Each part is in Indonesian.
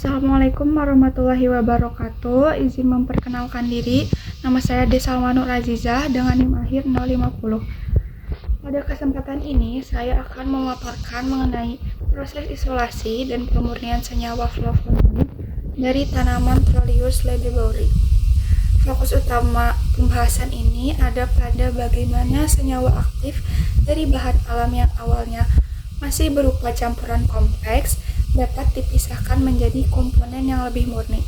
Assalamualaikum warahmatullahi wabarakatuh. Izin memperkenalkan diri. Nama saya Desalmanur Azizah dengan NIM akhir 050. Pada kesempatan ini, saya akan memaparkan mengenai proses isolasi dan pemurnian senyawa flavonoid dari tanaman Trollius ledebourii. Fokus utama pembahasan ini ada pada bagaimana senyawa aktif dari bahan alam yang awalnya masih berupa campuran kompleks dapat dipisahkan menjadi komponen yang lebih murni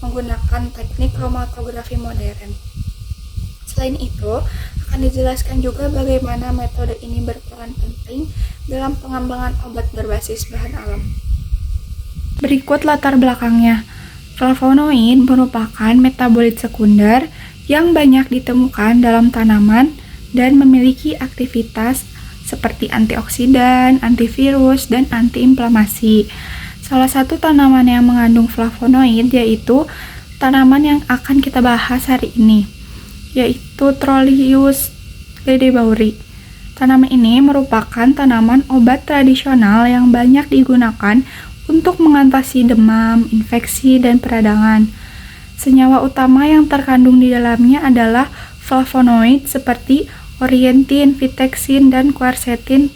menggunakan teknik kromatografi modern. Selain itu, akan dijelaskan juga bagaimana metode ini berperan penting dalam pengembangan obat berbasis bahan alam. Berikut latar belakangnya. Flavonoid merupakan metabolit sekunder yang banyak ditemukan dalam tanaman dan memiliki aktivitas seperti antioksidan, antivirus, dan antiinflamasi. Salah satu tanaman yang mengandung flavonoid yaitu tanaman yang akan kita bahas hari ini, yaitu Trollius ledebourii. Tanaman ini merupakan tanaman obat tradisional yang banyak digunakan untuk mengatasi demam, infeksi, dan peradangan. Senyawa utama yang terkandung di dalamnya adalah flavonoid seperti orientin, vitexin, dan quercetin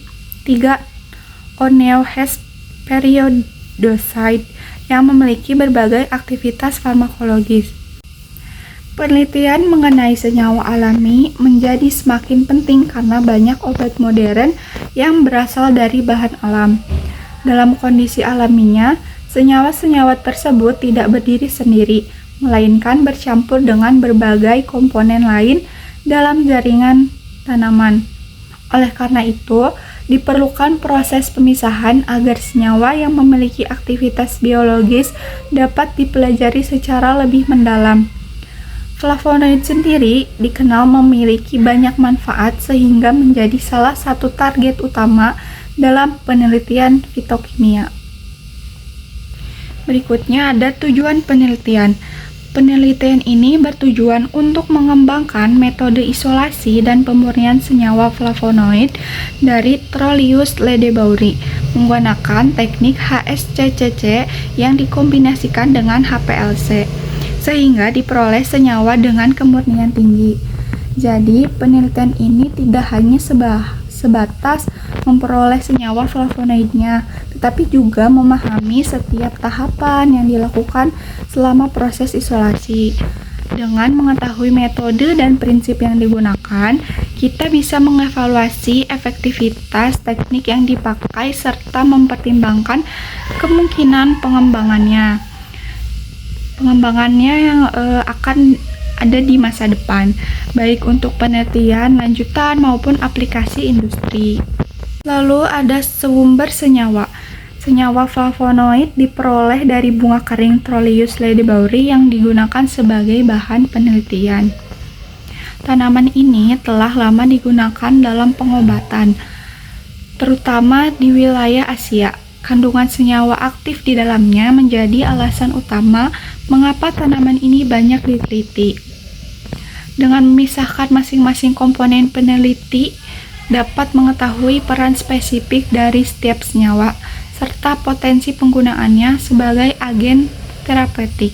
3-oneohexperiodoside yang memiliki berbagai aktivitas farmakologis. Penelitian mengenai senyawa alami menjadi semakin penting karena banyak obat modern yang berasal dari bahan alam. Dalam kondisi alaminya, senyawa-senyawa tersebut tidak berdiri sendiri, melainkan bercampur dengan berbagai komponen lain dalam jaringan tanaman. Oleh karena itu, diperlukan proses pemisahan agar senyawa yang memiliki aktivitas biologis dapat dipelajari secara lebih mendalam. Flavonoid sendiri dikenal memiliki banyak manfaat sehingga menjadi salah satu target utama dalam penelitian fitokimia. Berikutnya ada tujuan penelitian. Penelitian ini bertujuan untuk mengembangkan metode isolasi dan pemurnian senyawa flavonoid dari Trollius ledebourii menggunakan teknik HSCCC yang dikombinasikan dengan HPLC, sehingga diperoleh senyawa dengan kemurnian tinggi. Jadi, penelitian ini tidak hanya sebatas memperoleh senyawa flavonoidnya, tetapi juga memahami setiap tahapan yang dilakukan selama proses isolasi. Dengan mengetahui metode dan prinsip yang digunakan, kita bisa mengevaluasi efektivitas teknik yang dipakai serta mempertimbangkan kemungkinan pengembangannya yang akan ada di masa depan, baik untuk penelitian lanjutan maupun aplikasi industri. Lalu ada sumber senyawa. Senyawa flavonoid diperoleh dari bunga kering Trollius ledebourii yang digunakan sebagai bahan penelitian. Tanaman ini telah lama digunakan dalam pengobatan, terutama di wilayah Asia. Kandungan senyawa aktif di dalamnya menjadi alasan utama mengapa tanaman ini banyak diteliti. Dengan memisahkan masing-masing komponen, peneliti dapat mengetahui peran spesifik dari setiap senyawa serta potensi penggunaannya sebagai agen terapeutik.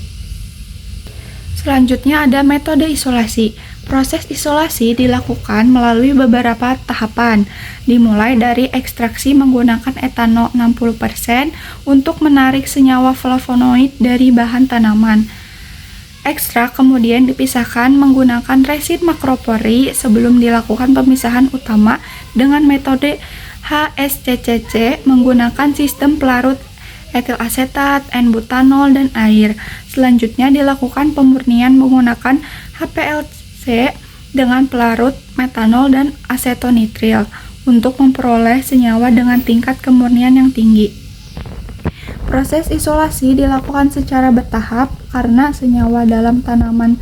Selanjutnya ada metode isolasi. Proses isolasi dilakukan melalui beberapa tahapan, dimulai dari ekstraksi menggunakan etanol 60% untuk menarik senyawa flavonoid dari bahan tanaman. Ekstrak kemudian dipisahkan menggunakan resin makropori sebelum dilakukan pemisahan utama dengan metode HSCCC menggunakan sistem pelarut etil asetat, N-butanol, dan air. Selanjutnya dilakukan pemurnian menggunakan HPLC dengan pelarut metanol dan asetonitril untuk memperoleh senyawa dengan tingkat kemurnian yang tinggi. Proses isolasi dilakukan secara bertahap karena senyawa dalam tanaman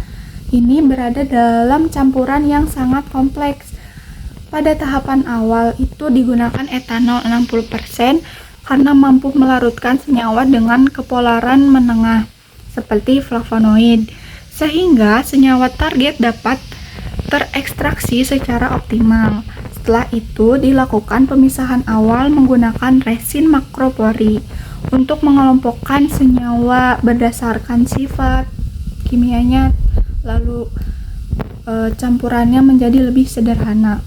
ini berada dalam campuran yang sangat kompleks. Pada tahapan awal itu digunakan etanol 60% karena mampu melarutkan senyawa dengan kepolaran menengah seperti flavonoid, sehingga senyawa target dapat terekstraksi secara optimal. Setelah itu dilakukan pemisahan awal menggunakan resin makropori untuk mengelompokkan senyawa berdasarkan sifat kimianya, lalu campurannya menjadi lebih sederhana.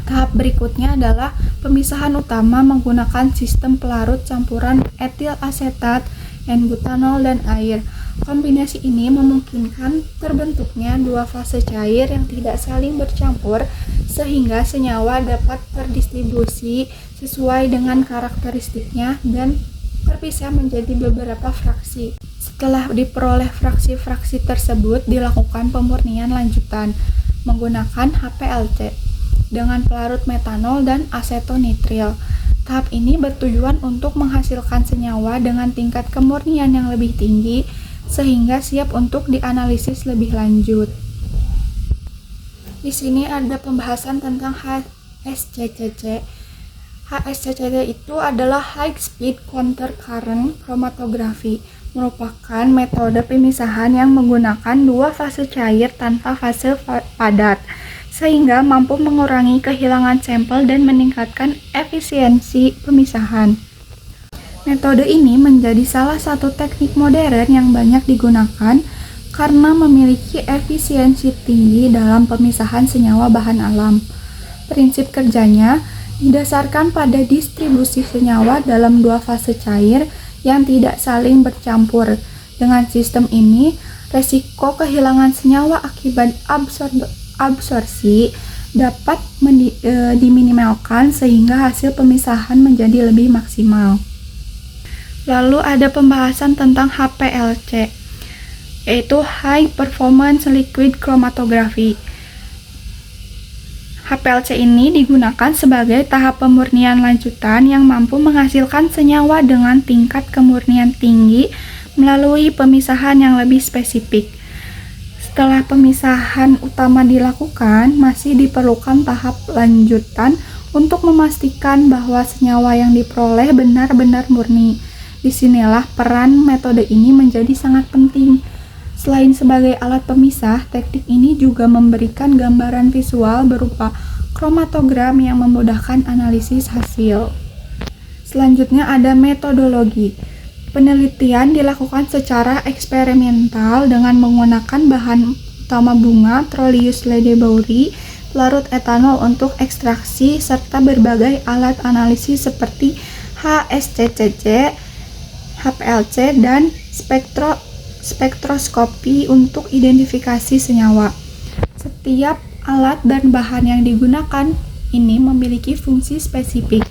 Tahap berikutnya adalah pemisahan utama menggunakan sistem pelarut campuran etil asetat, N-butanol, dan air. Kombinasi ini memungkinkan terbentuknya dua fase cair yang tidak saling bercampur sehingga senyawa dapat terdistribusi sesuai dengan karakteristiknya dan terpisah menjadi beberapa fraksi. Setelah diperoleh fraksi-fraksi tersebut, dilakukan pemurnian lanjutan menggunakan HPLC dengan pelarut metanol dan asetonitril. Tahap ini bertujuan untuk menghasilkan senyawa dengan tingkat kemurnian yang lebih tinggi sehingga siap untuk dianalisis lebih lanjut. Di sini ada pembahasan tentang HSCCC. HSCCC itu adalah High Speed Counter Current Chromatography, merupakan metode pemisahan yang menggunakan dua fase cair tanpa fase padat, sehingga mampu mengurangi kehilangan sampel dan meningkatkan efisiensi pemisahan. Metode ini menjadi salah satu teknik modern yang banyak digunakan karena memiliki efisiensi tinggi dalam pemisahan senyawa bahan alam. Prinsip kerjanya didasarkan pada distribusi senyawa dalam dua fase cair yang tidak saling bercampur. Dengan sistem ini, resiko kehilangan senyawa akibat absorpsi dapat diminimalkan sehingga hasil pemisahan menjadi lebih maksimal. Lalu ada pembahasan tentang HPLC, yaitu High Performance Liquid Chromatography. HPLC ini digunakan sebagai tahap pemurnian lanjutan yang mampu menghasilkan senyawa dengan tingkat kemurnian tinggi melalui pemisahan yang lebih spesifik. Setelah pemisahan utama dilakukan, masih diperlukan tahap lanjutan untuk memastikan bahwa senyawa yang diperoleh benar-benar murni. Disinilah peran metode ini menjadi sangat penting. Selain sebagai alat pemisah, teknik ini juga memberikan gambaran visual berupa kromatogram yang memudahkan analisis hasil. Selanjutnya ada metodologi. Penelitian dilakukan secara eksperimental dengan menggunakan bahan utama bunga Trollius ledeboueri, larut etanol untuk ekstraksi, serta berbagai alat analisis seperti HSCCC, HPLC, dan spektroskopi untuk identifikasi senyawa. Setiap alat dan bahan yang digunakan ini memiliki fungsi spesifik,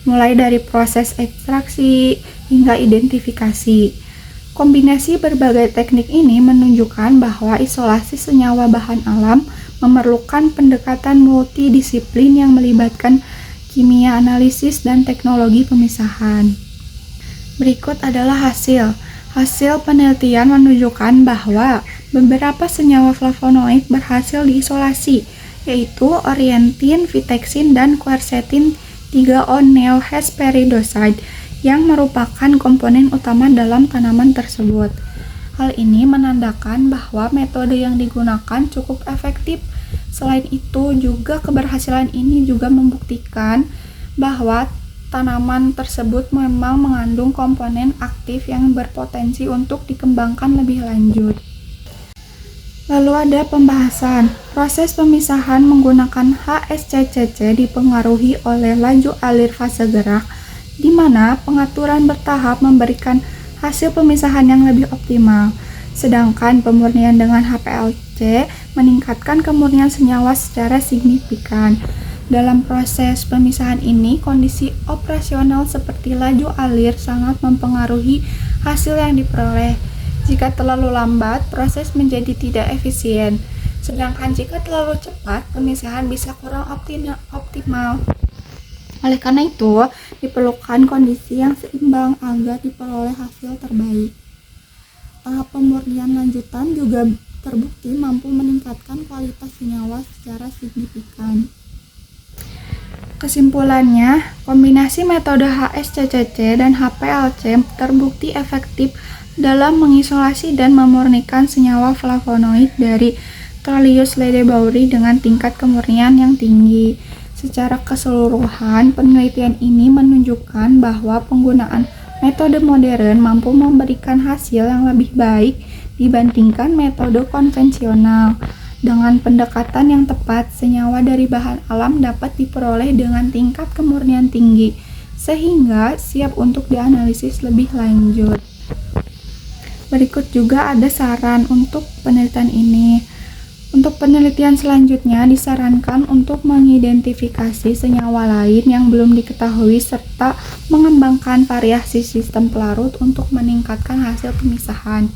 mulai dari proses ekstraksi hingga identifikasi. Kombinasi berbagai teknik ini menunjukkan bahwa isolasi senyawa bahan alam memerlukan pendekatan multidisiplin yang melibatkan kimia analisis dan teknologi pemisahan. Berikut adalah hasil. Hasil penelitian menunjukkan bahwa beberapa senyawa flavonoid berhasil diisolasi, yaitu orientin, vitexin, dan quercetin 3-on-neo-hesperidoside yang merupakan komponen utama dalam tanaman tersebut. Hal ini menandakan bahwa metode yang digunakan cukup efektif. Selain itu, juga keberhasilan ini juga membuktikan bahwa tanaman tersebut memang mengandung komponen aktif yang berpotensi untuk dikembangkan lebih lanjut. Lalu ada pembahasan. Proses pemisahan menggunakan HSCCC dipengaruhi oleh laju alir fase gerak, di mana pengaturan bertahap memberikan hasil pemisahan yang lebih optimal. Sedangkan pemurnian dengan HPLC meningkatkan kemurnian senyawa secara signifikan. Dalam proses pemisahan ini, kondisi operasional seperti laju alir sangat mempengaruhi hasil yang diperoleh. Jika terlalu lambat, proses menjadi tidak efisien. Sedangkan jika terlalu cepat, pemisahan bisa kurang optimal. Oleh karena itu, diperlukan kondisi yang seimbang agar diperoleh hasil terbaik. Tahap pemurnian lanjutan juga terbukti mampu meningkatkan kualitas senyawa secara signifikan. Kesimpulannya, kombinasi metode HSCCC dan HPLC terbukti efektif dalam mengisolasi dan memurnikan senyawa flavonoid dari Trollius ledeboueri dengan tingkat kemurnian yang tinggi. Secara keseluruhan, penelitian ini menunjukkan bahwa penggunaan Metode modern mampu memberikan hasil yang lebih baik dibandingkan metode konvensional. Dengan pendekatan yang tepat, senyawa dari bahan alam dapat diperoleh dengan tingkat kemurnian tinggi, sehingga siap untuk dianalisis lebih lanjut. Berikut juga ada saran untuk penelitian ini. Untuk penelitian selanjutnya disarankan untuk mengidentifikasi senyawa lain yang belum diketahui serta mengembangkan variasi sistem pelarut untuk meningkatkan hasil pemisahan.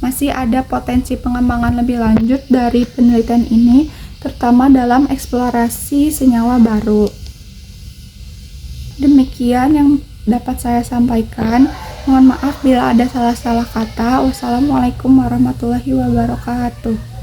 Masih ada potensi pengembangan lebih lanjut dari penelitian ini, terutama dalam eksplorasi senyawa baru. Demikian yang dapat saya sampaikan. Mohon maaf bila ada salah-salah kata. Wassalamualaikum warahmatullahi wabarakatuh.